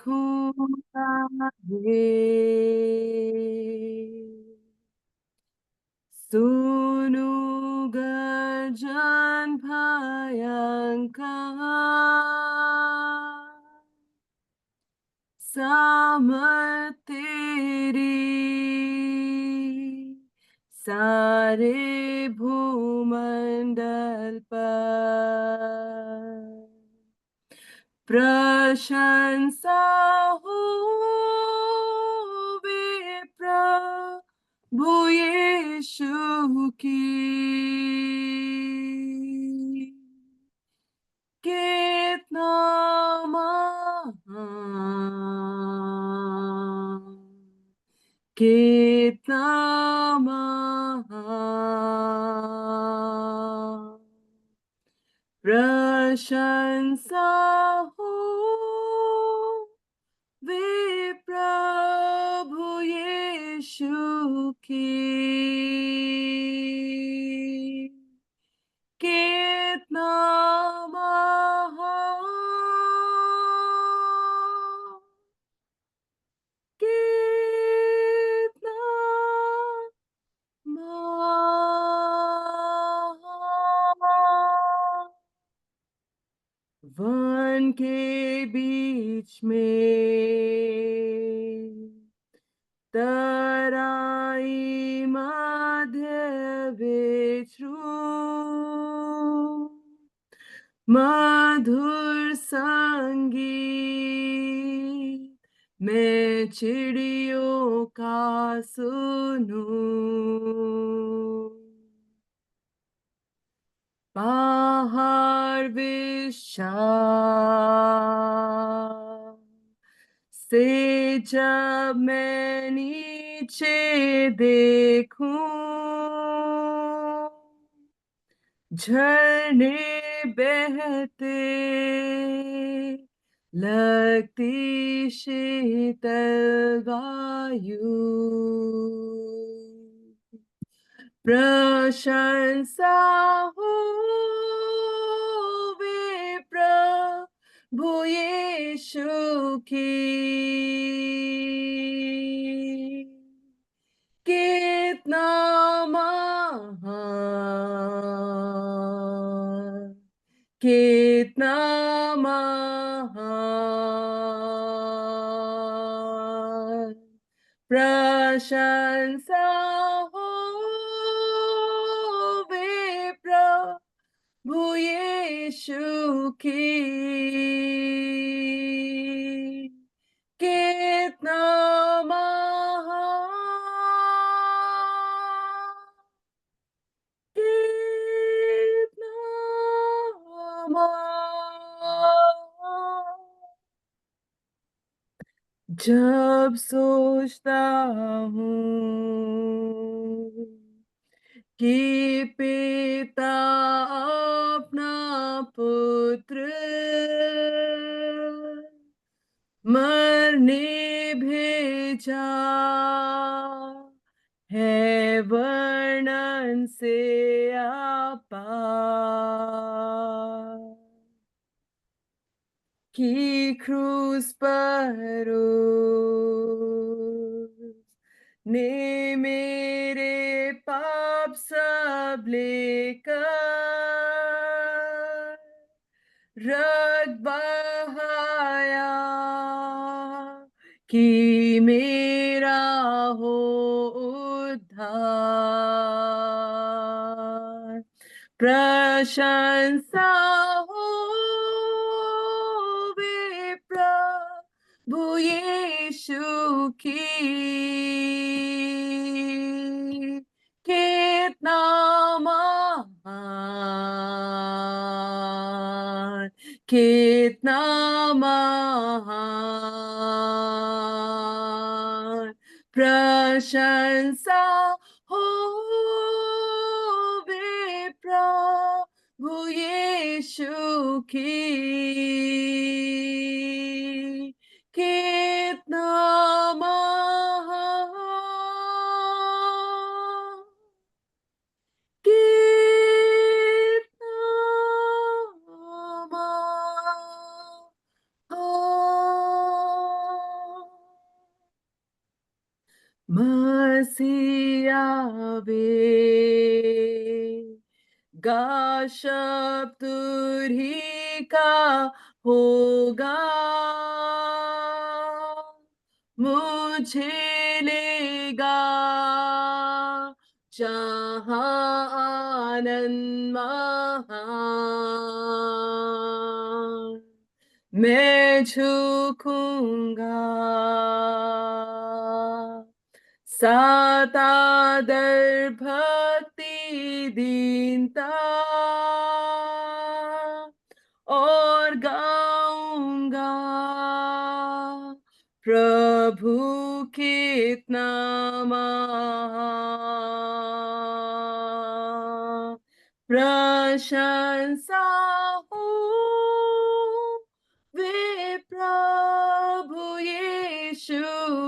देखूंगा रे, सुनू गर्जन भयंकर, सामर्थ तेरी सारे भूमंडल पर प्रशंसा हो प्रभु यीशु की, कितना महान, कितना महान, प्रशंसा हो वे प्रभु यीशु की, कितना महान, कितना महान। वन के बीच में तराई मध्य विचरू, मधुर संगीत मैं चिड़ियों का सुनूं, पहाड़ विशाल से जब मैं नीचे देखूं, झरने बहते लगती शीतल वायु, प्रशंसा हो वे प्रभु यीशु की, कितना महान, कितना महान, प्रशंसा हो वे प्रभु यीशु की, कितना महान, कितना महान। जब सोचता हूँ कि पिता अपना पुत्र मरने भेजा है, वर्णन से आपार, कि क्रूस पर ने मेरे पाप सब लेकर रक्त बहाया, कि मेरा हो उद्धार, प्रशंसा हो वे प्रभु यीशु की, कितना महान, कितना महान, प्रशंसा हो वे प्रभु यीशु की, कितना महान, कितना महान। मसीह आवे, गा शब्द तुरी का होगा, मुझे लेगा जहाँ आनंद महान, मैं झुकूंगा सात आदर भक्ति दीनता, और गाऊंगा प्रभु कितना महान, प्रशंसा हो वे प्रभु यीशु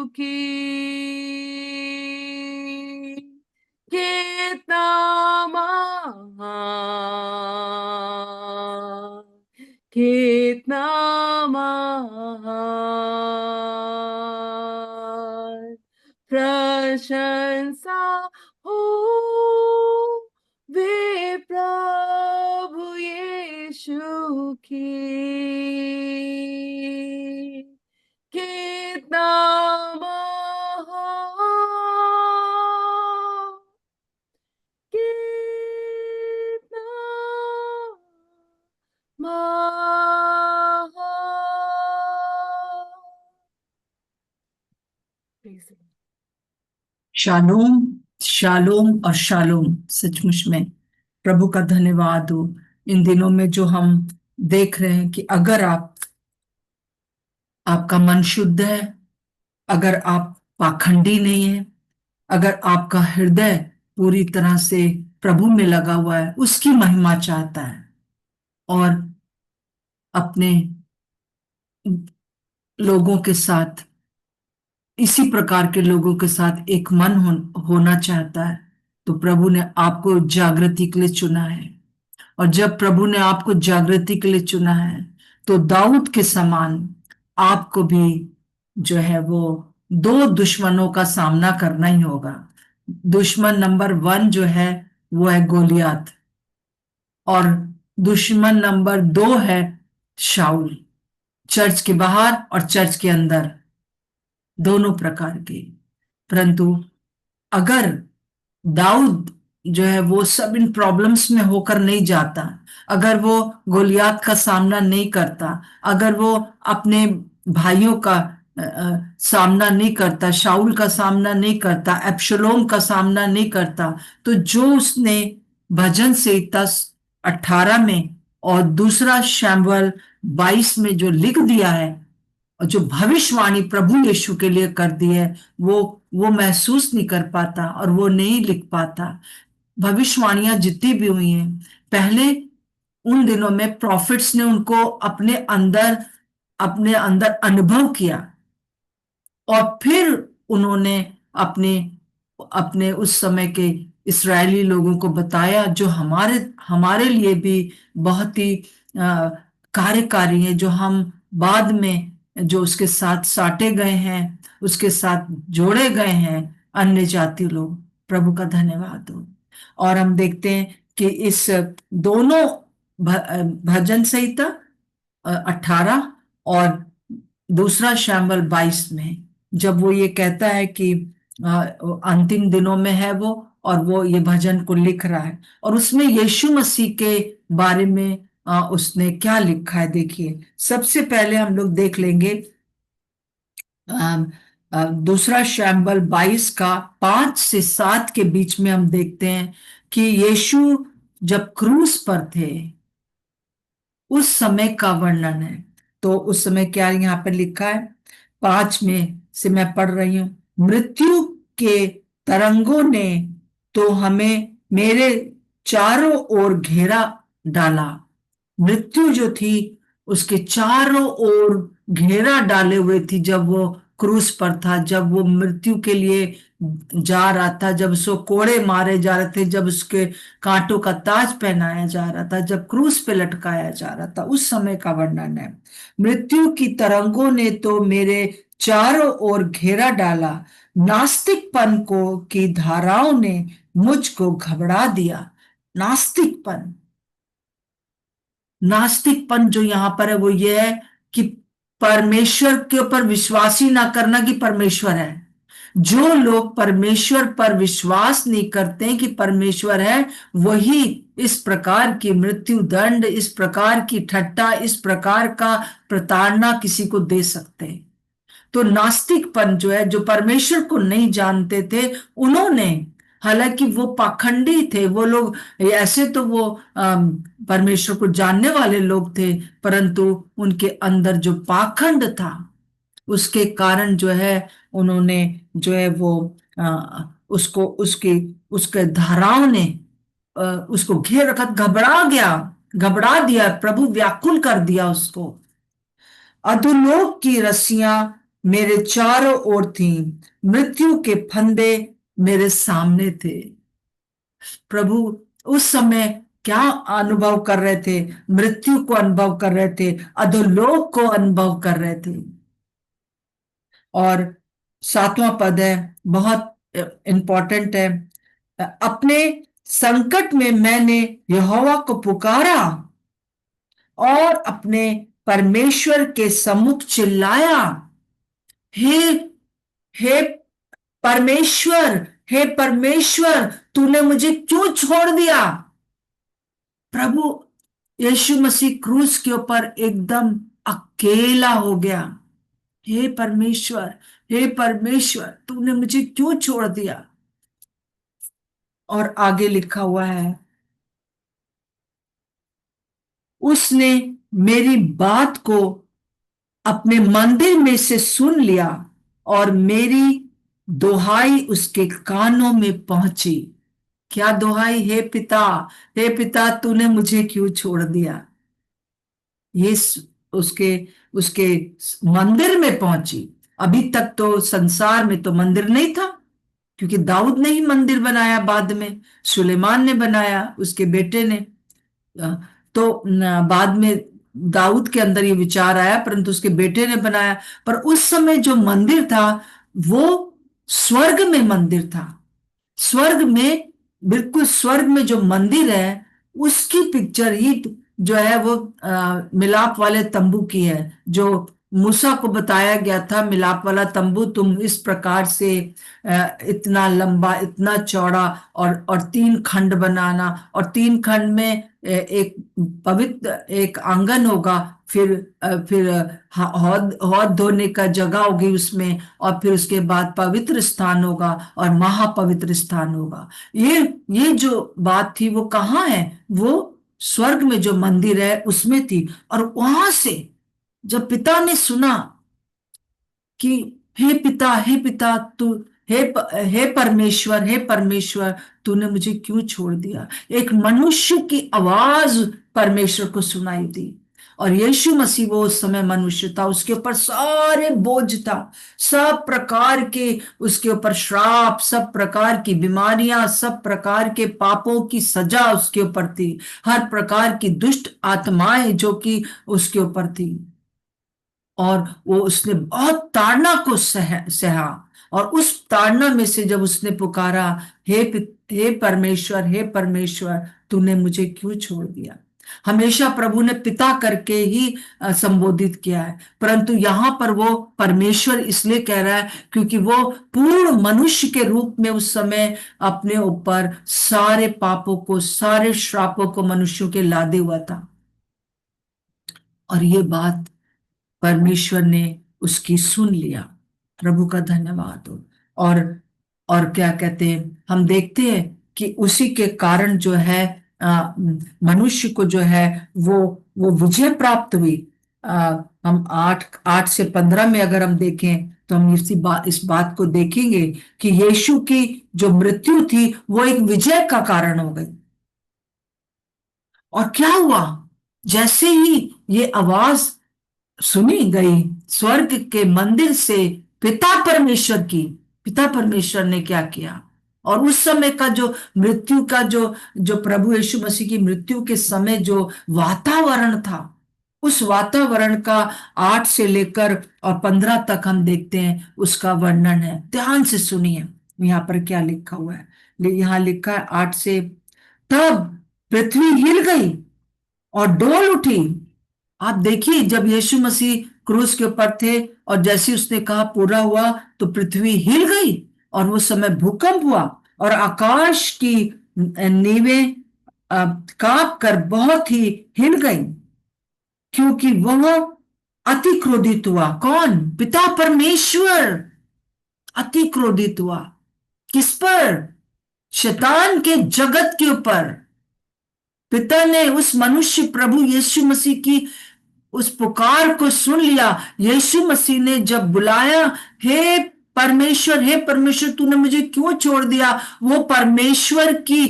की, कितना महान, कितना महान, प्रशंसा हो वे प्रभु यीशु की, कितना महान, कितना महान। Praise the Lord. Shalom, shalom और शालोम। सचमुच में प्रभु का धन्यवाद हो इन दिनों में जो हम देख रहे हैं कि अगर आपका मन शुद्ध है, अगर आप पाखंडी नहीं है, अगर आपका हृदय पूरी तरह से प्रभु में लगा हुआ है, उसकी महिमा चाहता है और अपने लोगों के साथ, इसी प्रकार के लोगों के साथ एक मन होना चाहता है, तो प्रभु ने आपको जागृति के लिए चुना है। और जब प्रभु ने आपको जागृति के लिए चुना है, तो दाऊद के समान आपको भी जो है वो दो दुश्मनों का सामना करना ही होगा। दुश्मन नंबर 1 जो है वो है गोलियत, और दुश्मन नंबर 2 है शाऊल। चर्च के बाहर और चर्च के अंदर दोनों प्रकार के। परंतु अगर दाऊद जो है वो सब इन प्रॉब्लम्स में होकर नहीं जाता, अगर वो गोलियात का सामना नहीं करता, अगर वो अपने भाइयों का सामना नहीं करता, शाऊल का सामना नहीं करता, एब्शलोम का सामना नहीं करता, तो जो उसने भजन संहिता 18 में और दूसरा शमूएल 22 में जो लिख दिया है, और जो भविष्यवाणी प्रभु यीशु के लिए कर दी है, वो महसूस नहीं कर पाता और वो नहीं लिख पाता। भविष्यवाणियां जितनी भी हुई हैं, पहले उन दिनों में प्रॉफिट्स ने उनको अपने अंदर अनुभव किया, और फिर उन्होंने अपने अपने उस समय के इस्राएली लोगों को बताया, जो हमारे हमारे लिए भी बहुत ही कार्यकारी है, जो हम बाद में जो उसके साथ साटे गए हैं, उसके साथ जोड़े गए हैं, अन्य जाति लोग। प्रभु का धन्यवाद हो। और हम देखते हैं कि इस दोनों भजन संहिता 18 और दूसरा शमूएल 22 में, जब वो ये कहता है कि अंतिम दिनों में है वो, और वो ये भजन को लिख रहा है, और उसमें यीशु मसीह के बारे में उसने क्या लिखा है। देखिए, सबसे पहले हम लोग देख लेंगे दूसरा शमूएल 22 का 5 से 7 के बीच में हम देखते हैं कि यीशु जब क्रूस पर थे उस समय का वर्णन है। तो उस समय क्या यहाँ पर लिखा है, 5 में से मैं पढ़ रही हूं। मृत्यु के तरंगों ने तो हमें मेरे चारों ओर घेरा डाला। मृत्यु जो थी उसके चारों ओर घेरा डाले हुए थी जब वो क्रूस पर था, जब वो मृत्यु के लिए जा रहा था, जब उसको कोड़े मारे जा रहे थे, जब उसके कांटों का ताज पहनाया जा रहा था, जब क्रूस पे लटकाया जा रहा था, उस समय का वर्णन है। मृत्यु की तरंगों ने तो मेरे चारों ओर घेरा डाला, नास्तिकपन को की धाराओं ने मुझको घबरा दिया। नास्तिकपन, नास्तिकपन जो यहां पर है वो ये है कि परमेश्वर के ऊपर विश्वास ही ना करना कि परमेश्वर है। जो लोग परमेश्वर पर विश्वास नहीं करते हैं कि परमेश्वर है, वही इस प्रकार की मृत्यु दंड, इस प्रकार की ठट्टा, इस प्रकार का प्रताड़ना किसी को दे सकते हैं। तो नास्तिकपन जो है, जो परमेश्वर को नहीं जानते थे, उन्होंने, हालांकि वो पाखंडी थे वो लोग, ऐसे तो वो परमेश्वर को जानने वाले लोग थे, परंतु उनके अंदर जो पाखंड था उसके कारण जो है उन्होंने जो है वो उसको उसकी उसके धाराओं ने उसको घेर रखा, घबरा गया, घबरा दिया, प्रभु व्याकुल कर दिया उसको। अधोलोक की रस्सियां मेरे चारों ओर थीं, मृत्यु के फंदे मेरे सामने थे। प्रभु उस समय क्या अनुभव कर रहे थे? मृत्यु को अनुभव कर रहे थे, अधोलोक को अनुभव कर रहे थे। और 7वां पद है, बहुत इंपॉर्टेंट है। अपने संकट में मैंने यहोवा को पुकारा और अपने परमेश्वर के सम्मुख चिल्लाया, हे हे परमेश्वर, हे परमेश्वर, तूने मुझे क्यों छोड़ दिया? प्रभु यीशु मसीह क्रूस के ऊपर एकदम अकेला हो गया। हे परमेश्वर, हे परमेश्वर, तूने मुझे क्यों छोड़ दिया? और आगे लिखा हुआ है, उसने मेरी बात को अपने मंदिर में से सुन लिया और मेरी दुहाई उसके कानों में पहुंची। क्या दुहाई? हे पिता, हे पिता, तूने मुझे क्यों छोड़ दिया? ये उसके उसके मंदिर में पहुंची। अभी तक तो संसार में तो मंदिर नहीं था, क्योंकि दाऊद ने ही मंदिर बनाया, बाद में सुलेमान ने बनाया, उसके बेटे ने। अ, तो बाद में दाऊद के अंदर ये विचार आया, परंतु उसके बेटे ने बनाया। पर उस समय जो मंदिर था वो स्वर्ग में मंदिर था। स्वर्ग में, बिल्कुल स्वर्ग में जो मंदिर है उसकी पिक्चर ही जो है वो मिलाप वाले तंबू की है, जो मूसा को बताया गया था। मिलाप वाला तंबू तुम इस प्रकार से इतना लंबा, इतना चौड़ा, और 3 खंड बनाना, और 3 खंड में एक पवित्र एक आंगन होगा, फिर हौद हौद धोने का जगह होगी उसमें, और फिर उसके बाद पवित्र स्थान होगा और महापवित्र स्थान होगा। ये जो बात थी वो कहाँ है? वो स्वर्ग में जो मंदिर है उसमें थी। और वहां से जब पिता ने सुना कि हे पिता, हे पिता, तू, हे परमेश्वर, हे परमेश्वर, तूने मुझे क्यों छोड़ दिया? एक मनुष्य की आवाज परमेश्वर को सुनाई दी। और यीशु मसीह वो उस समय मनुष्य था, उसके ऊपर सारे बोझ था, सब प्रकार के उसके ऊपर श्राप, सब प्रकार की बीमारियां, सब प्रकार के पापों की सजा उसके ऊपर थी, हर प्रकार की दुष्ट आत्माएं जो कि उसके ऊपर थी। और वो उसने बहुत ताड़ना को सहा। और उस ताड़ना में से जब उसने पुकारा, हे परमेश्वर, हे परमेश्वर, तूने मुझे क्यों छोड़ दिया? हमेशा प्रभु ने पिता करके ही संबोधित किया है, परंतु यहां पर वो परमेश्वर इसलिए कह रहा है क्योंकि वो पूर्ण मनुष्य के रूप में उस समय अपने ऊपर सारे पापों को, सारे श्रापों को मनुष्यों के लादे हुआ था। और ये बात परमेश्वर ने उसकी सुन लिया। प्रभु का धन्यवाद हो। और और क्या कहते हैं, हम देखते हैं कि उसी के कारण जो है मनुष्य को जो है वो विजय प्राप्त हुई। हम 8 8 से 15 में अगर हम देखें तो हम इस बात को देखेंगे कि यीशु की जो मृत्यु थी वो एक विजय का कारण हो गई। और क्या हुआ? जैसे ही ये आवाज सुनी गई स्वर्ग के मंदिर से, पिता परमेश्वर की, पिता परमेश्वर ने क्या किया? और उस समय का जो मृत्यु का जो जो प्रभु यीशु मसीह की मृत्यु के समय जो वातावरण था, उस वातावरण का 8 से लेकर और 15 तक हम देखते हैं, उसका वर्णन है। ध्यान से सुनिए यहाँ पर क्या लिखा हुआ है। यहाँ लिखा है 8 से, तब पृथ्वी हिल गई और डोल उठी। आप देखिए, जब यीशु मसीह क्रूस के ऊपर थे और जैसे उसने कहा पूरा हुआ, तो पृथ्वी हिल गई और वो समय भूकंप हुआ और आकाश की नींवें कांप कर बहुत ही हिल गई, क्योंकि वह अति क्रोधित हुआ। कौन? पिता परमेश्वर अति क्रोधित हुआ। किस पर? शैतान के जगत के ऊपर। पिता ने उस मनुष्य प्रभु यीशु मसीह की उस पुकार को सुन लिया। यीशु मसीह ने जब बुलाया, हे परमेश्वर, हे परमेश्वर, तूने मुझे क्यों छोड़ दिया? वो परमेश्वर की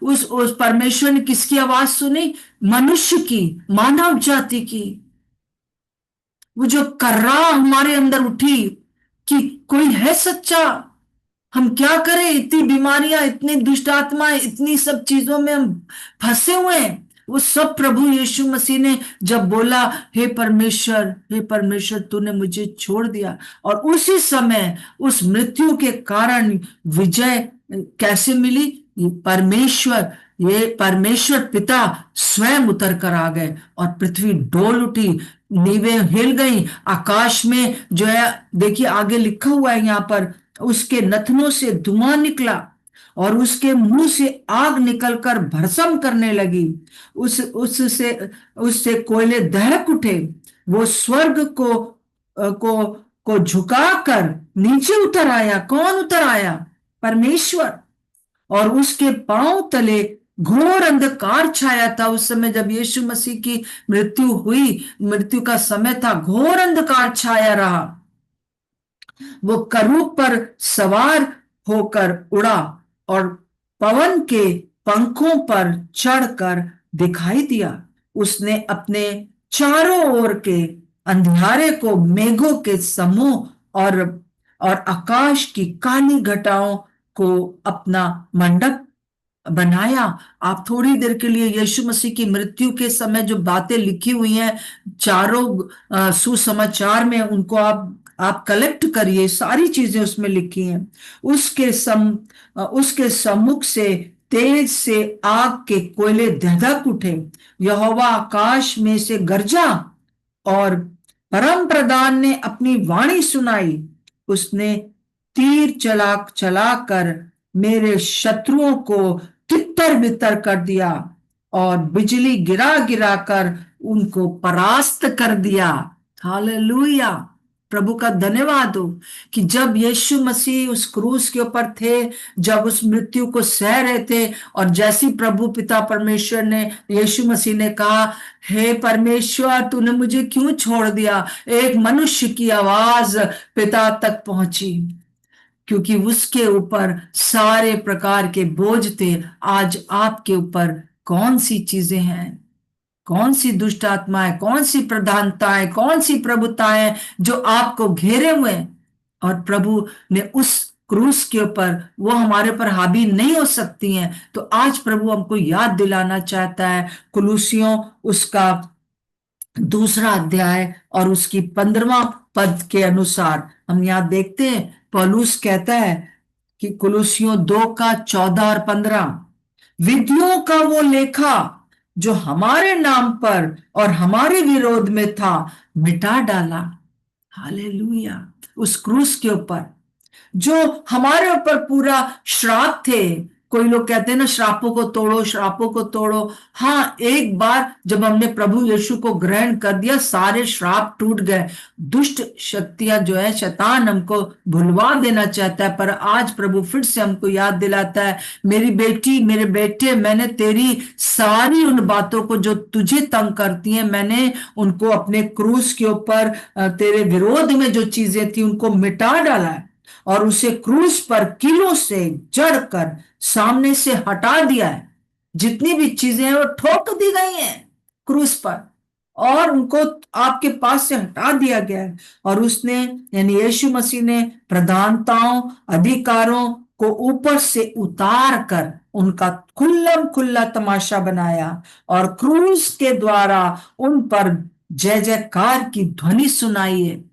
उस परमेश्वर ने किसकी आवाज सुनी? मनुष्य की, मानव जाति की। वो जो कर्रा हमारे अंदर उठी कि कोई है सच्चा, हम क्या करें? इतनी बीमारियां, इतनी दुष्ट आत्माएं, इतनी सब चीजों में हम फंसे हुए हैं। वो सब प्रभु यीशु मसीह ने जब बोला, हे परमेश्वर, हे परमेश्वर, तूने मुझे छोड़ दिया, और उसी समय उस मृत्यु के कारण विजय कैसे मिली? ये परमेश्वर पिता स्वयं उतर कर आ गए और पृथ्वी डोल उठी, नींवें हिल गई। आकाश में जो है, देखिए आगे लिखा हुआ है यहाँ पर, उसके नथनों से धुआं निकला और उसके मुंह से आग निकलकर भस्म करने लगी। उससे उससे कोयले दहक उठे। वो स्वर्ग को झुकाकर नीचे उतर आया। कौन उतर आया? परमेश्वर। और उसके पांव तले घोर अंधकार छाया था। उस समय जब यीशु मसीह की मृत्यु हुई, मृत्यु का समय था, घोर अंधकार छाया रहा। वो करूब पर सवार होकर उड़ा और पवन के पंखों पर चढ़कर दिखाई दिया। उसने अपने चारों ओर के अंधियारे को मेघों के समूह और आकाश की काली घटाओं को अपना मंडप बनाया। आप थोड़ी देर के लिए यीशु मसीह की मृत्यु के समय जो बातें लिखी हुई हैं चारों सुसमाचार में, उनको आप कलेक्ट करिए। सारी चीजें उसमें लिखी हैं। उसके सम्मुख से तेज से आग के कोयले धधक उठे। यहोवा आकाश में से गरजा और परम प्रधान ने अपनी वाणी सुनाई। उसने तीर चलाकर मेरे शत्रुओं को तितर बितर कर दिया और बिजली गिरा गिरा कर उनको परास्त कर दिया। हालेलुया! प्रभु का धन्यवाद हो कि जब यीशु मसीह उस क्रूस के ऊपर थे, जब उस मृत्यु को सह रहे थे, और जैसी प्रभु पिता परमेश्वर ने, यीशु मसीह ने कहा, हे परमेश्वर, तूने मुझे क्यों छोड़ दिया? एक मनुष्य की आवाज पिता तक पहुंची, क्योंकि उसके ऊपर सारे प्रकार के बोझ थे। आज आपके ऊपर कौन सी चीजें हैं? कौन सी दुष्ट आत्माएं, कौन सी प्रधानताएं, कौन सी प्रभुताएं जो आपको घेरे हुए हैं? और प्रभु ने उस क्रूस के ऊपर, वो हमारे पर हावी नहीं हो सकती हैं। तो आज प्रभु हमको याद दिलाना चाहता है, कुलूसियों उसका 2 अध्याय और उसकी 15वां पद के अनुसार हम यहाँ देखते हैं, पौलुस कहता है कि कुलूसियों 2 का 14 और 15, विधियों का वो लेखा जो हमारे नाम पर और हमारे विरोध में था, मिटा डाला। हालेलुया! उस क्रूस के ऊपर जो हमारे ऊपर पूरा श्राप थे। कोई लोग कहते हैं ना, श्रापों को तोड़ो, श्रापों को तोड़ो। हाँ, एक बार जब हमने प्रभु यीशु को ग्रहण कर दिया, सारे श्राप टूट गए। दुष्ट शक्तियां जो है, शैतान हमको भुलवा देना चाहता है, पर आज प्रभु फिर से हमको याद दिलाता है, मेरी बेटी, मेरे बेटे, मैंने तेरी सारी उन बातों को जो तुझे तंग करती हैं, मैंने उनको अपने क्रूस के ऊपर, तेरे विरोध में जो चीजें थी उनको मिटा डाला है और उसे क्रूस पर कीलों से जड़कर सामने से हटा दिया है। जितनी भी चीजें हैं वो ठोक दी गई हैं क्रूस पर, और उनको आपके पास से हटा दिया गया है। और उसने, यानी यीशु मसीह ने, प्रधानताओं, अधिकारों को ऊपर से उतार कर उनका खुल्लम खुल्ला तमाशा बनाया और क्रूस के द्वारा उन पर जय जयकार की ध्वनि सुनाई है।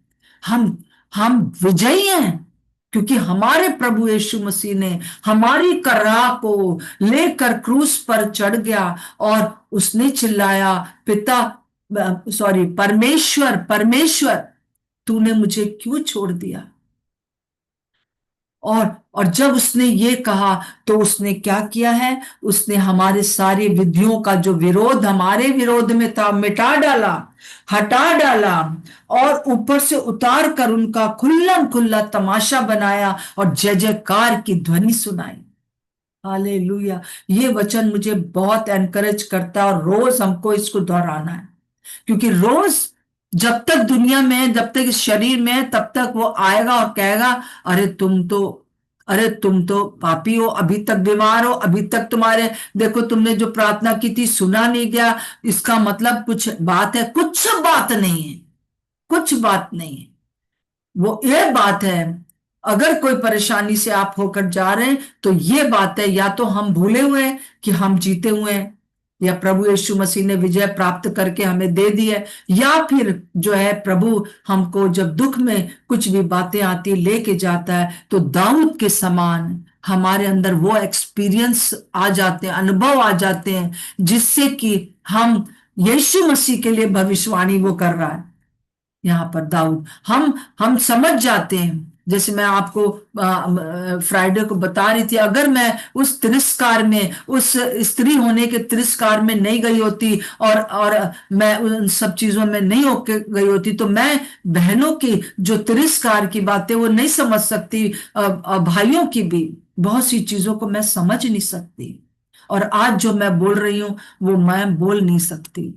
हम हम विजयी हैं, क्योंकि हमारे प्रभु यीशु मसीह ने हमारी कराह को लेकर क्रूस पर चढ़ गया और उसने चिल्लाया, पिता, सॉरी, परमेश्वर, परमेश्वर, तूने मुझे क्यों छोड़ दिया। और जब उसने ये कहा तो उसने क्या किया है, उसने हमारे सारे विधियों का जो विरोध हमारे विरोध में था मिटा डाला, हटा डाला और ऊपर से उतार कर उनका खुल्लम खुल्ला तमाशा बनाया और जय जयकार की ध्वनि सुनाई। हालेलुया। ये वचन मुझे बहुत एनकरेज करता है और रोज हमको इसको दोहराना है, क्योंकि रोज जब तक दुनिया में है, जब तक इस शरीर में है, तब तक वो आएगा और कहेगा, अरे तुम तो अरे तुम तो पापी हो, अभी तक बीमार हो, अभी तक तुम्हारे, देखो तुमने जो प्रार्थना की थी सुना नहीं गया, इसका मतलब कुछ बात है। कुछ बात नहीं है, कुछ बात नहीं है। वो ये बात है, अगर कोई परेशानी से आप होकर जा रहे हैं तो ये बात है, या तो हम भूले हुए हैं कि हम जीते हुए हैं, या प्रभु यीशु मसीह ने विजय प्राप्त करके हमें दे दी है, या फिर जो है प्रभु हमको जब दुख में कुछ भी बातें आती लेके जाता है तो दाऊद के समान हमारे अंदर वो एक्सपीरियंस आ जाते हैं, अनुभव आ जाते हैं, जिससे कि हम यीशु मसीह के लिए भविष्यवाणी वो कर रहा है। यहाँ पर दाऊद, हम समझ जाते हैं, जैसे मैं आपको फ्राइडे को बता रही थी, अगर मैं उस तिरस्कार में, उस स्त्री होने के तिरस्कार में नहीं गई होती और मैं उन सब चीजों में नहीं होके गई होती, तो मैं बहनों की जो तिरस्कार की बातें वो नहीं समझ सकती, भाइयों की भी बहुत सी चीजों को मैं समझ नहीं सकती, और आज जो मैं बोल रही हूं वो मैं बोल नहीं सकती।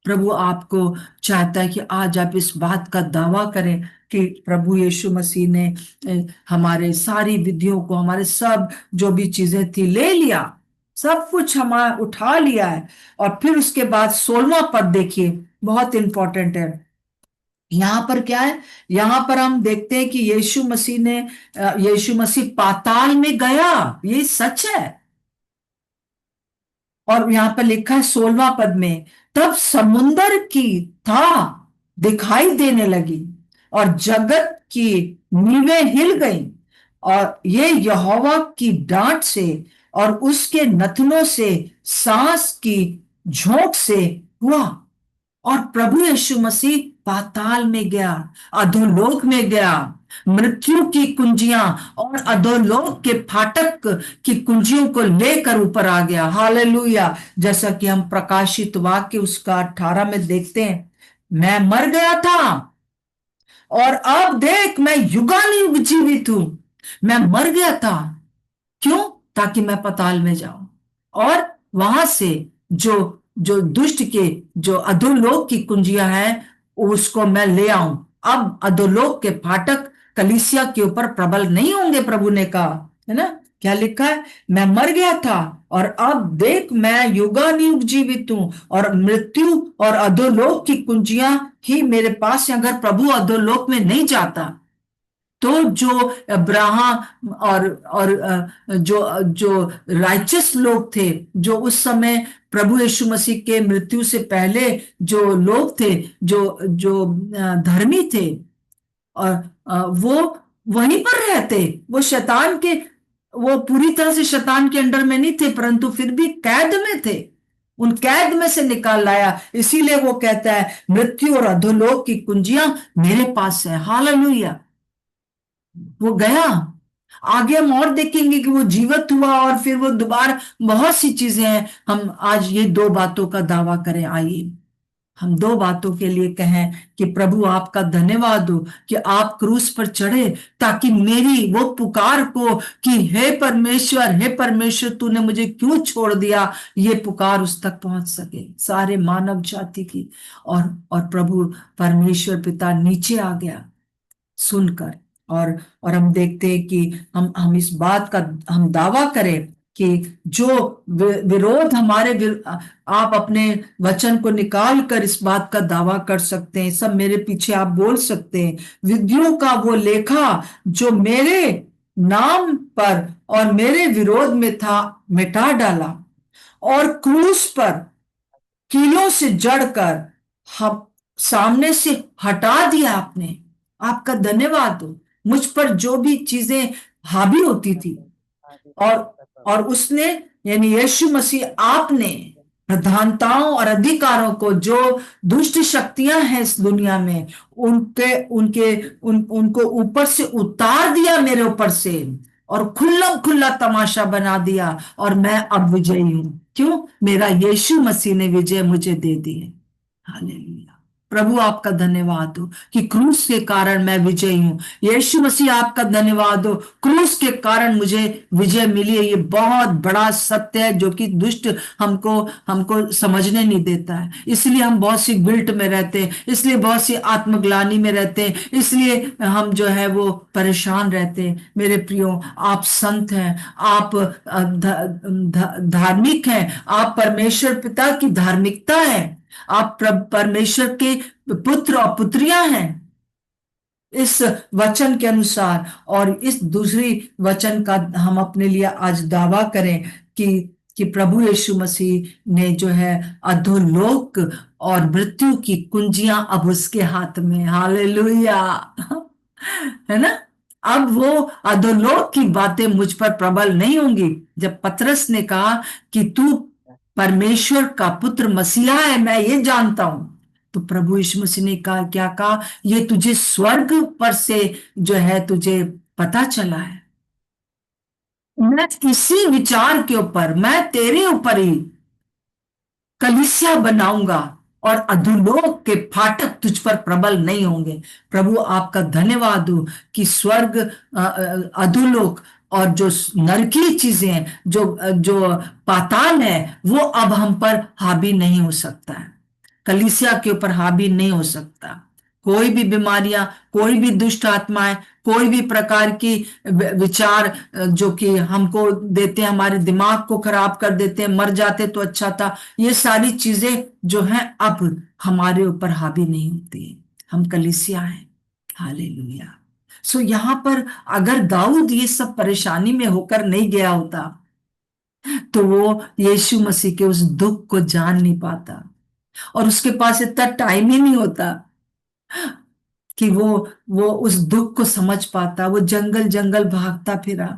प्रभु आपको चाहता है कि आज आप इस बात का दावा करें कि प्रभु यीशु मसीह ने हमारे सारी विधियों को, हमारे सब जो भी चीजें थी ले लिया, सब कुछ हमारा उठा लिया है। और फिर उसके बाद 16वां पद देखिए, बहुत इंपॉर्टेंट है। यहां पर क्या है, यहां पर हम देखते हैं कि यीशु मसीह पाताल में गया, ये सच है। और यहां पर लिखा है 16वां पद में, तब समुंदर की था दिखाई देने लगी और जगत की नींवें हिल गईं, और ये यहोवा की डांट से और उसके नथनों से, सांस की झोंक से हुआ। और प्रभु यीशु मसीह पाताल में गया, अधोलोक में गया, मृत्यु की कुंजियां और अधोलोक के फाटक की कुंजियों को लेकर ऊपर आ गया। हालेलुया। जैसा कि हम प्रकाशित वाक्य उसका 18 में देखते हैं, मैं मर गया था और अब देख मैं युगानुयुग जीवित हूं। मैं मर गया था, क्यों? ताकि मैं पाताल में जाऊं और वहां से जो जो दुष्ट के जो अधोलोक की कुंजियां हैं उसको मैं ले आऊं। अब अधोलोक के फाटक कलीसिया के ऊपर प्रबल नहीं होंगे, प्रभु ने कहा है ना। क्या लिखा है, मैं मर गया था और अब देख मैं युगानुयुग जीवित हूं, और मृत्यु और अधोलोक की कुंजियां ही मेरे पास है। अगर प्रभु अधोलोक में नहीं जाता तो जो अब्राहम और जो जो राइचस लोग थे, जो उस समय प्रभु यीशु मसीह के मृत्यु से पहले जो लोग थे, जो जो धर्मी थे, और वो वहीं पर रहते, वो शैतान के, वो पूरी तरह से शैतान के अंडर में नहीं थे, परंतु फिर भी कैद में थे। उन कैद में से निकाल लाया, इसीलिए वो कहता है मृत्यु और अधोलोक की कुंजियां मेरे पास है। हालेलुया। वो गया। आगे हम और देखेंगे कि वो जीवित हुआ और फिर वो दोबारा, बहुत सी चीजें हैं। हम आज ये दो बातों का दावा करें, आइए हम दो बातों के लिए कहें कि प्रभु आपका धन्यवाद हो कि आप क्रूस पर चढ़े, ताकि मेरी वो पुकार को कि हे परमेश्वर तूने मुझे क्यों छोड़ दिया, ये पुकार उस तक पहुंच सके, सारे मानव जाति की। और प्रभु परमेश्वर पिता नीचे आ गया सुनकर। और हम देखते हैं कि हम इस बात का हम दावा करें कि जो विरोध आप अपने वचन को निकाल कर इस बात का दावा कर सकते हैं, सब मेरे पीछे आप बोल सकते हैं, विधियों का वो लेखा जो नाम पर और मेरे विरोध में था मिटा डाला, और क्रूस पर कीलों से जड़कर हम सामने से हटा दिया आपने। आपका धन्यवाद हो। मुझ पर जो भी चीजें हावी होती थी, और और उसने, यानी यीशु मसीह, आपने प्रधानताओं और अधिकारों को, जो दुष्ट शक्तियां हैं इस दुनिया में, उनके उनके उन उनको ऊपर से उतार दिया मेरे ऊपर से, और खुल्ला खुल्ला तमाशा बना दिया, और मैं अब विजयी हूं। क्यों? मेरा यीशु मसीह ने विजय मुझे दे दी है। हालेलुया। प्रभु आपका धन्यवाद हो कि क्रूस के कारण मैं विजयी हूं। यीशु मसीह आपका धन्यवाद हो, क्रूस के कारण मुझे विजय मिली है। ये बहुत बड़ा सत्य है जो कि दुष्ट हमको हमको समझने नहीं देता है। इसलिए हम बहुत सी गिल्ट में रहते हैं, इसलिए बहुत सी आत्मग्लानि में रहते हैं, इसलिए हम जो है वो परेशान रहते हैं। मेरे प्रियो, आप संत हैं, आप धार्मिक हैं, आप परमेश्वर पिता की धार्मिकता है, आप परमेश्वर के पुत्र और पुत्रियां हैं इस वचन के अनुसार। और इस दूसरी वचन का हम अपने लिए आज दावा करें कि प्रभु यीशु मसीह ने जो है अधोलोक और मृत्यु की कुंजियां अब उसके हाथ में। हालेलुया। है ना? अब वो अधोलोक की बातें मुझ पर प्रबल नहीं होंगी। जब पतरस ने कहा कि तू परमेश्वर का पुत्र मसीहा है, मैं ये जानता हूं, तो प्रभु यीशु मसीह ने कहा, क्या कहा? ये तुझे स्वर्ग पर से जो है तुझे पता चला है। मैं इसी विचार के ऊपर, मैं तेरे ऊपर ही कलीसिया बनाऊंगा, और अधोलोक के फाटक तुझ पर प्रबल नहीं होंगे। प्रभु आपका धन्यवाद हो कि स्वर्ग, अधोलोक और जो नरकी चीजें हैं, जो जो पाताल है, वो अब हम पर हावी नहीं हो सकता है, कलीसिया के ऊपर हावी नहीं हो सकता। कोई भी बीमारियां, कोई भी दुष्ट आत्माएं, कोई भी प्रकार की विचार जो कि हमको देते हैं, हमारे दिमाग को खराब कर देते हैं, मर जाते तो अच्छा था, ये सारी चीजें जो हैं अब हमारे ऊपर हावी नहीं होती है। हम कलीसिया हैं। हालेलुया। सो यहाँ पर अगर दाऊद ये सब परेशानी में होकर नहीं गया होता, तो वो यीशु मसीह के उस दुख को जान नहीं पाता, और उसके पास इतना टाइम ही नहीं होता कि वो उस दुख को समझ पाता। वो जंगल जंगल भागता फिरा,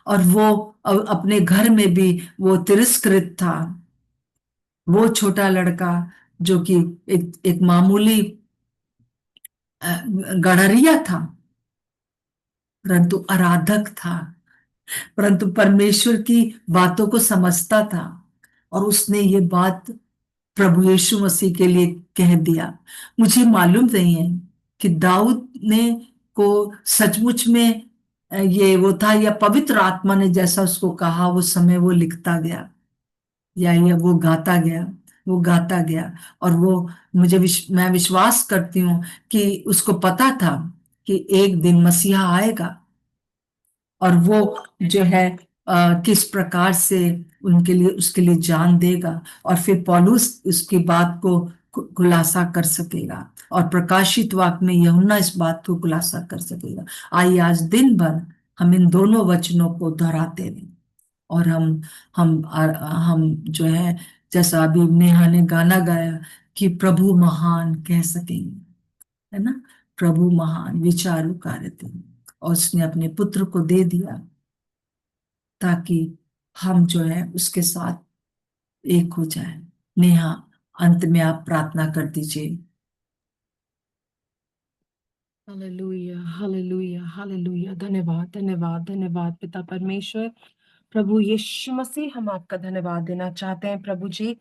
और वो अपने घर में भी वो तिरस्कृत था। वो छोटा लड़का जो कि एक मामूली गड़हरिया था, परंतु आराधक था, परंतु परमेश्वर की बातों को समझता था, और उसने ये बात प्रभु यीशु मसीह के लिए कह दिया। मुझे मालूम नहीं है कि दाऊद ने को सचमुच में ये वो था, या पवित्र आत्मा ने जैसा उसको कहा वो समय वो लिखता गया, या ये वो गाता गया, वो गाता गया। और वो मैं विश्वास करती हूँ कि उसको पता था कि एक दिन मसीहा आएगा, और वो जो है किस प्रकार से उनके लिए, उसके लिए जान देगा, और फिर पौलुस उसकी बात को खुलासा कर सकेगा, और प्रकाशित वाक्य में यूहन्ना इस बात को खुलासा कर सकेगा। आइए आज दिन भर हम इन दोनों वचनों को दोहराते रहें, और हम जो है, जैसा अभी नेहा ने गाना गाया कि प्रभु महान कह सकेंगे, है ना? प्रभु महान विचारु कार्य थे, और उसने अपने पुत्र को दे दिया ताकि हम जो है उसके साथ एक हो जाए। नेहा, अंत में आप प्रार्थना कर दीजिए। Hallelujah, hallelujah, hallelujah. धन्यवाद, धन्यवाद, धन्यवाद पिता परमेश्वर। प्रभु यीशु मसीह, हम आपका धन्यवाद देना चाहते हैं प्रभु जी,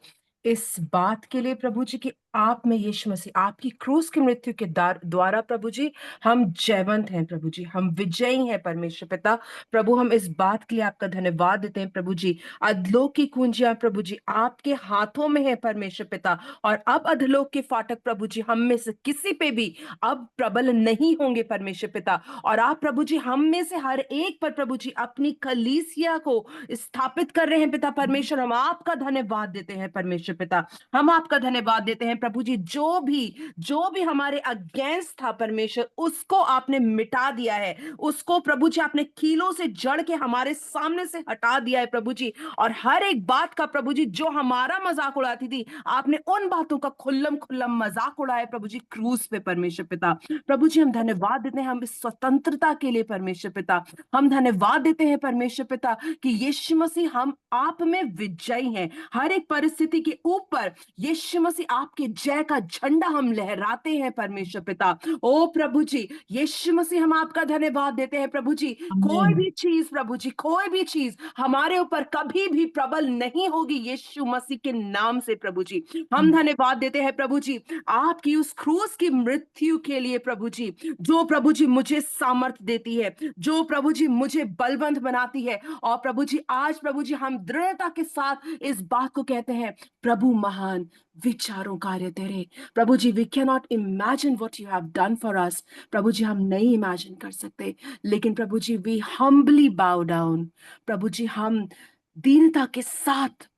इस बात के लिए प्रभु जी कि आप में यीशु मसीह, आपकी क्रूस की मृत्यु के द्वारा प्रभु जी हम जयवंत हैं प्रभु जी, हम विजयी हैं परमेश्वर पिता। प्रभु हम इस बात के लिए आपका धन्यवाद देते हैं प्रभु जी। अधलोक की कुंजियां प्रभु जी आपके हाथों में है परमेश्वर पिता, और अब अधलोक के फाटक प्रभु जी हम में से किसी पे भी अब प्रबल नहीं होंगे परमेश्वर पिता। और आप प्रभु जी हम में से हर एक पर प्रभु जी अपनी कलीसिया को स्थापित कर रहे हैं पिता परमेश्वर। हम आपका धन्यवाद देते हैं परमेश्वर पिता, हम आपका धन्यवाद देते हैं प्रभु जी, जो भी हमारे अगेंस्ट था परमेश्वर, उसको आपने मिटा दिया है, उसको प्रभु जी आपने कीलों से जड़ के हमारे सामने से हटा दिया है प्रभु जी। और हर एक बात का प्रभु जी जो हमारा मजाक उड़ाती थी, आपने उन बातों का खुल्लम खुल्लम मजाक उड़ाया प्रभु जी क्रूस पे परमेश्वर पिता। प्रभु जी हम धन्यवाद देते हैं हम इस स्वतंत्रता के लिए परमेश्वर पिता। हम धन्यवाद देते हैं परमेश्वर पिता कि यीशु मसीह हम आप में विजयी हैं। हर एक परिस्थिति के ऊपर यीशु मसीह आपके जय का झंडा हम लहराते हैं परमेश्वर पिता। ओ प्रभु जी, यीशु मसीह हम आपका धन्यवाद देते हैं प्रभु जी। कोई आमीन। भी चीज प्रभु जी, कोई भी चीज हमारे ऊपर कभी भी प्रबल नहीं होगी यीशु मसीह के नाम से प्रभु जी। हम धन्यवाद देते हैं प्रभु जी आपकी उस क्रूस की मृत्यु के लिए प्रभु जी, जो प्रभु जी मुझे सामर्थ देती है, जो प्रभु जी मुझे बलवंत बनाती है। और प्रभु जी आज प्रभु जी हम दृढ़ता के साथ इस बात को कहते हैं, प्रभु महान विचारों कार्य तेरे प्रभु जी। We can not imagine what you have done for us प्रभु जी, हम नहीं इमेजिन कर सकते, लेकिन प्रभु जी वी हम्बली बाउ डाउन प्रभु जी, हम दीनता के साथ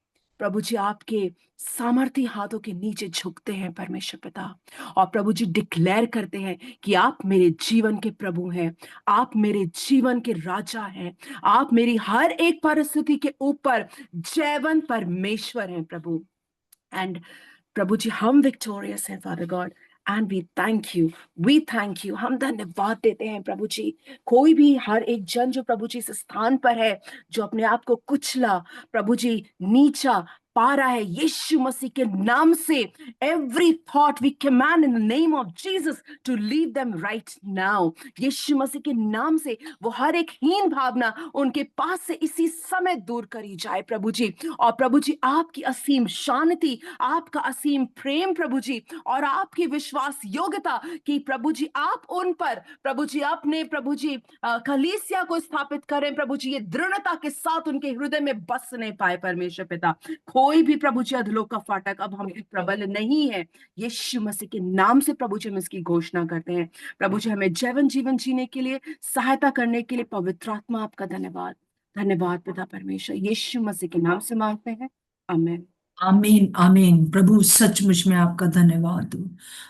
प्रभु जी आपके सामर्थी हाथों के नीचे झुकते हैं परमेश्वर पिता। और प्रभु जी डिक्लेयर करते हैं कि आप मेरे जीवन के प्रभु हैं, आप मेरे जीवन के राजा हैं, आप मेरी हर एक परिस्थिति के ऊपर जयवंत परमेश्वर हैं प्रभु। एंड प्रभु जी हम विक्टोरियस हैं father God, and we thank you, हम धन्यवाद देते हैं प्रभु जी। कोई भी हर एक जन जो प्रभु जी इस स्थान पर है, जो अपने आप को कुचला प्रभु जी नीचा पा रहा है, यीशु मसीह के नाम से every thought we command in the name of Jesus to lead them right now. Yeshu Masih के नाम से वो हर एक हीन भावना उनके पास से इसी समय दूर करी जाए प्रभु जी। और प्रभु जी आपकी असीम शांति, आपका असीम प्रेम प्रभु जी, और आपकी विश्वास योग्यता कि प्रभु जी आप उन पर प्रभु जी अपने प्रभु जी कलीसिया को स्थापित करें प्रभु जी, ये दृढ़ता के साथ उनके हृदय में बस नहीं पाए परमेश्वर पिता। कोई भी प्रभु जी अधलोक का फाटक अब हम प्रबल नहीं है, यीशु मसीह के नाम से प्रभु जी हम इसकी घोषणा करते हैं। प्रभु जी हमें जीवन जीवन जीने के लिए सहायता करने के लिए पवित्र आत्मा आपका धन्यवाद। धन्यवाद पिता परमेश्वर, यीशु मसीह के नाम से मांगते हैं, आमीन। आमीन। आमीन। प्रभु सचमुच में आपका धन्यवाद हो।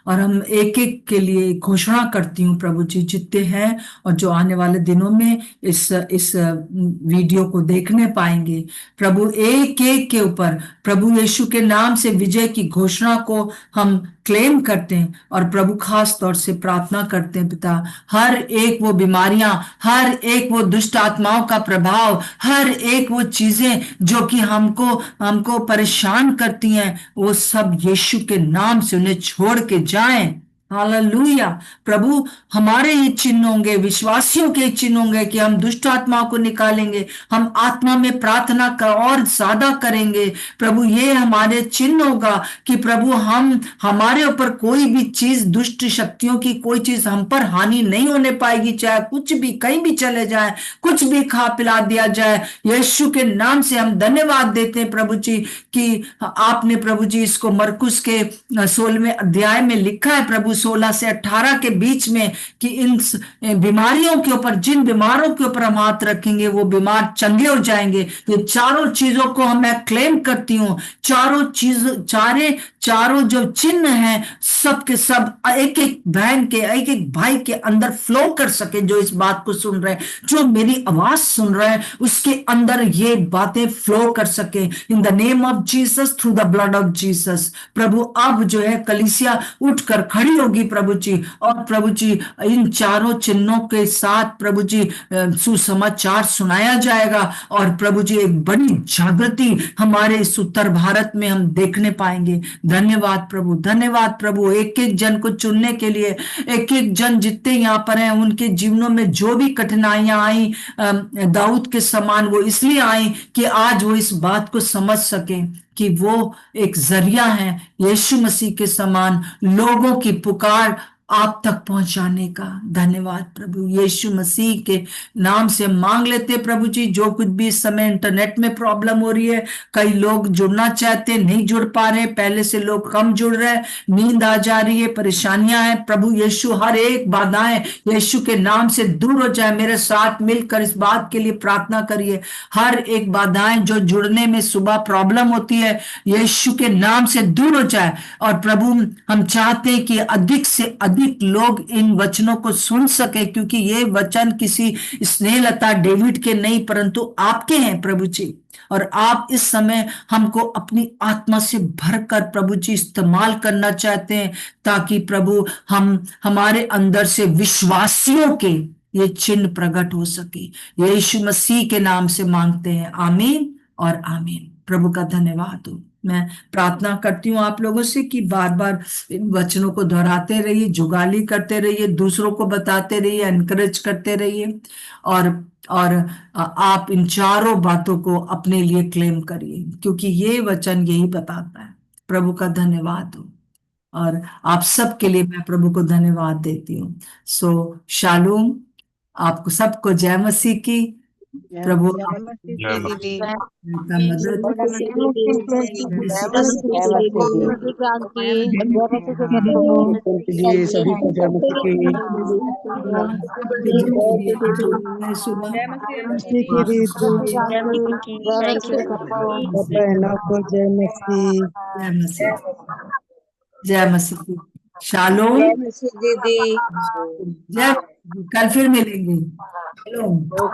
और हम एक एक के लिए घोषणा करती हूँ प्रभु जी, जितने हैं और जो आने वाले दिनों में इस वीडियो को देखने पाएंगे, प्रभु एक एक के ऊपर प्रभु यीशु के नाम से विजय की घोषणा को हम क्लेम करते हैं। और प्रभु खास तौर से प्रार्थना करते हैं पिता, हर एक वो बीमारियां, हर एक वो दुष्ट आत्माओं का प्रभाव, हर एक वो चीजें जो कि हमको हमको परेशान करती हैं, वो सब यीशु के नाम से उन्हें छोड़ के जाएं। हालेलुया। प्रभु हमारे ही चिन्ह होंगे, विश्वासियों के चिन्ह होंगे कि हम दुष्ट आत्माओं को निकालेंगे, हम आत्मा में प्रार्थना का और ज्यादा करेंगे। प्रभु ये हमारे चिन्ह होगा कि प्रभु हम हमारे ऊपर कोई भी चीज, दुष्ट शक्तियों की कोई चीज हम पर हानि नहीं होने पाएगी, चाहे कुछ भी कहीं भी चले जाए, कुछ भी खा पिला दिया जाए। यीशु के नाम से हम धन्यवाद देते हैं प्रभु जी कि आपने प्रभु जी इसको मरकुस के 16वें अध्याय में लिखा है प्रभु 16 से 18 के बीच में कि इन बीमारियों के ऊपर, जिन बीमारों के ऊपर हम हाथ रखेंगे वो बीमार चंगे हो जाएंगे। ये चारों चीजों को मैं क्लेम करती हूँ। चारों जो चिन्ह हैं सब के सब एक एक बहन के, एक एक भाई के अंदर फ्लो कर सके, जो इस बात को सुन रहे हैं, जो मेरी आवाज सुन रहे हैं, उसके अंदर ये बातें फ्लो कर सके in the name of Jesus, through the blood of Jesus. प्रभु अब जो है कलीसिया उठकर खड़ी होगी प्रभु जी, और प्रभु जी इन चारों चिन्हों के साथ प्रभु जी सुसमाचार सुनाया जाएगा। और प्रभु जी एक बड़ी जागृति हमारे इस उत्तर भारत में हम देखने पाएंगे। धन्यवाद प्रभु, धन्यवाद प्रभु, एक एक जन को चुनने के लिए। एक एक जन जितने यहाँ पर हैं उनके जीवनों में जो भी कठिनाइयां आई दाऊद के समान, वो इसलिए आई कि आज वो इस बात को समझ सके कि वो एक जरिया है यीशु मसीह के समान लोगों की पुकार आप तक पहुंचाने का। धन्यवाद प्रभु, यीशु मसीह के नाम से मांग लेते प्रभु जी। जो कुछ भी इस समय इंटरनेट में प्रॉब्लम हो रही है, कई लोग जुड़ना चाहते हैं, नहीं जुड़ पा रहे, पहले से लोग कम जुड़ रहे हैं, नींद आ जा रही है, परेशानियां हैं प्रभु यीशु, हर एक बाधाएं यीशु के नाम से दूर हो जाए। मेरे साथ मिलकर इस बात के लिए प्रार्थना करिए। हर एक बाधाएं जो जुड़ने में सुबह प्रॉब्लम होती है, यीशु के नाम से दूर हो जाए। और प्रभु, हम चाहते हैं कि अधिक से अधिक लोग इन वचनों को सुन सके, क्योंकि ये वचन किसी स्नेहलता डेविड के नहीं, परंतु आपके हैं प्रभु जी। और आप इस समय हमको अपनी आत्मा से भरकर प्रभु जी इस्तेमाल करना चाहते हैं, ताकि प्रभु हम हमारे अंदर से विश्वासियों के ये चिन्ह प्रकट हो सके। यीशु मसीह के नाम से मांगते हैं, आमीन और आमीन। प्रभु का धन्यवाद हो। मैं प्रार्थना करती हूँ आप लोगों से कि बार बार इन वचनों को दोहराते रहिए, जुगाली करते रहिए, दूसरों को बताते रहिए, एनकरेज करते रहिए। और और आप इन चारों बातों को अपने लिए क्लेम करिए, क्योंकि ये वचन यही बताता है। प्रभु का धन्यवाद हो। और आप सबके लिए मैं प्रभु को धन्यवाद देती हूँ। सो शालूम, आपको सबको जय मसीह की। प्रभु जय आपका मसीह जय की दीदी। मसीह। मदद जय मसीह की जय मसीह की। जय मसीह की जी सभी को जय मसीह की। जय मसीह मसीह की दीदी, सब बहनों को जय मसीह। जय मसीह, जय मसीह। शालोम, जय मसीह दीदी। जय, कल फिर मिलेंगे। शालोम।